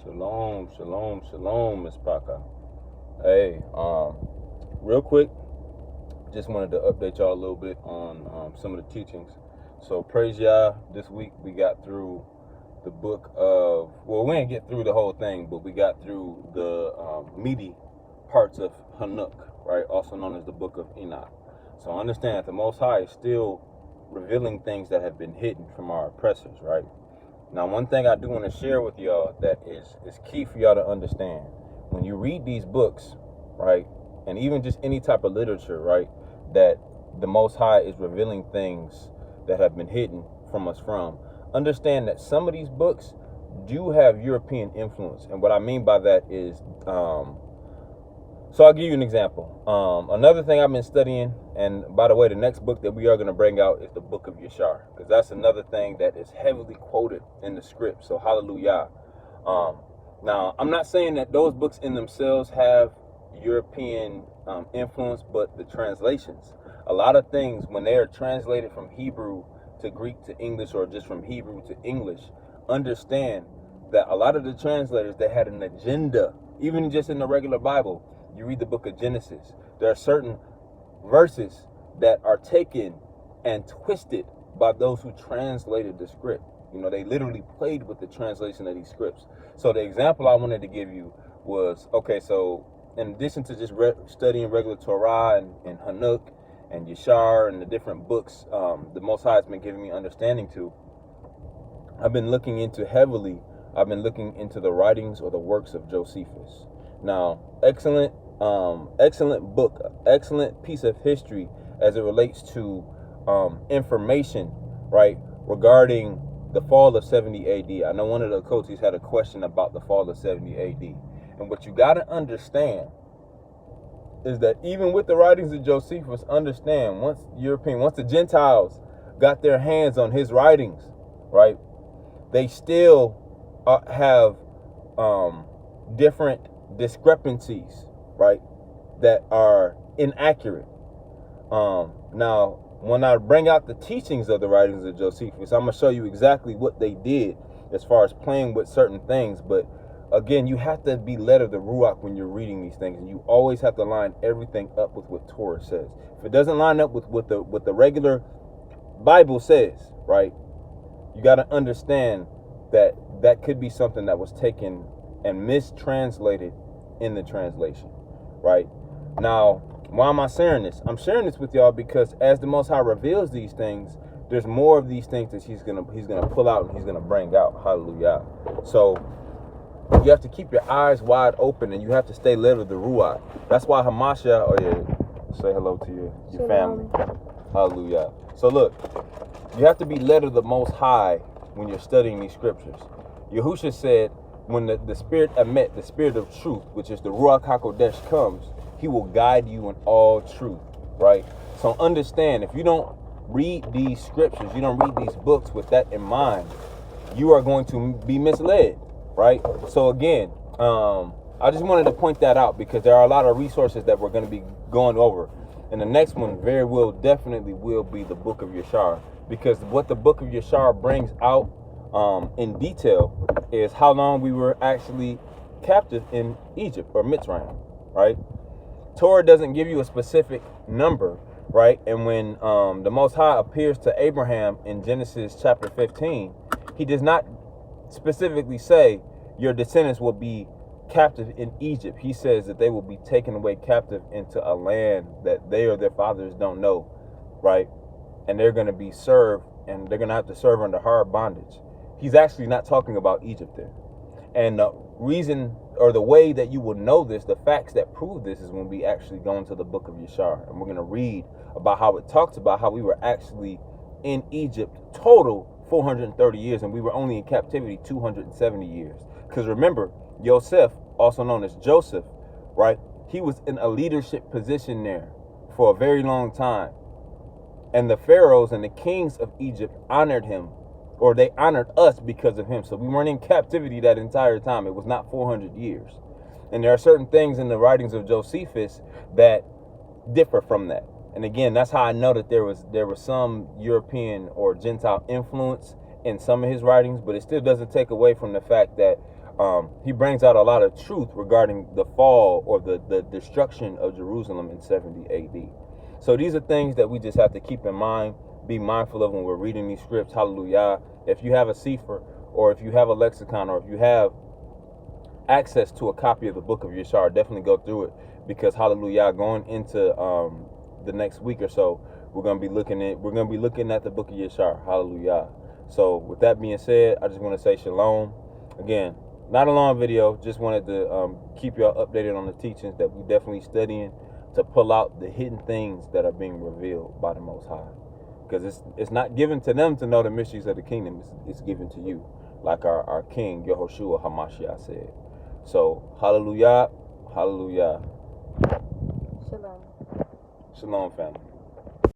Shalom, shalom, shalom, Miss Paka. Hey, real quick, just wanted to update y'all a little bit on some of the teachings. So praise Yah, this week we got through the book of, well, we didn't get through the whole thing, but we got through the meaty parts of Hanuk, right? Also known as the book of Enoch. So understand that the Most High is still revealing things that have been hidden from our oppressors, right? Now, one thing I do want to share with y'all that is key for y'all to understand. When you read these books, right, and even just any type of literature, right, that the Most High is revealing things that have been hidden from us from, understand that some of these books do have European influence. And what I mean by that is, so I'll give you an example. Another thing I've been studying, and by the way, the next book that we are going to bring out is the book of Yashar, because that's another thing that is heavily quoted in the script. So hallelujah. Now, I'm not saying that those books in themselves have European influence, but the translations. A lot of things, when they are translated from Hebrew to Greek to English, or just from Hebrew to English, understand that a lot of the translators, they had an agenda. Even just in the regular Bible, you read the book of Genesis, there are certain verses that are taken and twisted by those who translated the script. You know, they literally played with the translation of these scripts. So the example I wanted to give you was, okay, so in addition to just studying regular Torah and Hanuk and Yashar and the different books the Most High has been giving me understanding to, I've been looking into the writings or the works of Josephus. Now, excellent book, excellent piece of history as it relates to information, right, regarding the fall of 70 AD. I know one of the coaches had a question about the fall of 70 AD. And what you got to understand is that even with the writings of Josephus, understand once the Gentiles got their hands on his writings, right, they still have different discrepancies, right, that are inaccurate. Now, when I bring out the teachings of the writings of Josephus, I'm going to show you exactly what they did as far as playing with certain things. But again, you have to be led of the Ruach when you're reading these things, and you always have to line everything up with what Torah says. If it doesn't line up with what the regular Bible says, right, you got to understand that that could be something that was taken and mistranslated in the translation, right? Now, why am I sharing this? I'm sharing this with y'all because as the Most High reveals these things, there's more of these things that he's gonna pull out and he's gonna bring out. Hallelujah. So you have to keep your eyes wide open and you have to stay led of the Ruach. That's why Hamashiach, oh yeah, say hello to your family. Hallelujah. So look, you have to be led of the Most High when you're studying these scriptures. Yahusha said, when the Spirit Emet, the Spirit of truth, which is the Ruach HaKodesh, comes, he will guide you in all truth, right? So understand, if you don't read these scriptures, you don't read these books with that in mind, you are going to be misled, right? So again, I just wanted to point that out because there are a lot of resources that we're going to be going over. And the next one definitely will be the book of Yashar, because what the book of Yashar brings out in detail is how long we were actually captive in Egypt or Mitzrayim, right? Torah doesn't give you a specific number, right? And when the Most High appears to Abraham in Genesis chapter 15, he does not specifically say your descendants will be captive in Egypt. He says that they will be taken away captive into a land that they or their fathers don't know, right? And they're going to be served, and they're going to have to serve under hard bondage. He's actually not talking about Egypt there. And the reason, or the way that you will know this, the facts that prove this, is when we actually go into the book of Yashar. And we're going to read about how it talks about how we were actually in Egypt total 430 years, and we were only in captivity 270 years. Because remember, Yosef, also known as Joseph, right? He was in a leadership position there for a very long time. And the pharaohs and the kings of Egypt honored him, or they honored us because of him. So we weren't in captivity that entire time. It was not 400 years. And there are certain things in the writings of Josephus that differ from that. And again, that's how I know that there was some European or Gentile influence in some of his writings, but it still doesn't take away from the fact that he brings out a lot of truth regarding the fall or the destruction of Jerusalem in 70 AD. So these are things that we just have to keep in mind, be mindful of when we're reading these scripts. Hallelujah. If you have a Sefer, or if you have a lexicon, or if you have access to a copy of the book of Yeshar, definitely go through it, because hallelujah, going into the next week or so, we're gonna be looking at the book of Yeshar. Hallelujah. So with that being said, I just want to say shalom. Again, not a long video, just wanted to keep y'all updated on the teachings that we definitely studying to pull out the hidden things that are being revealed by the Most High. Because it's not given to them to know the mysteries of the kingdom, it's given to you, like our King Yehoshua HaMashiach said. So hallelujah, hallelujah. Shalom. Shalom, family.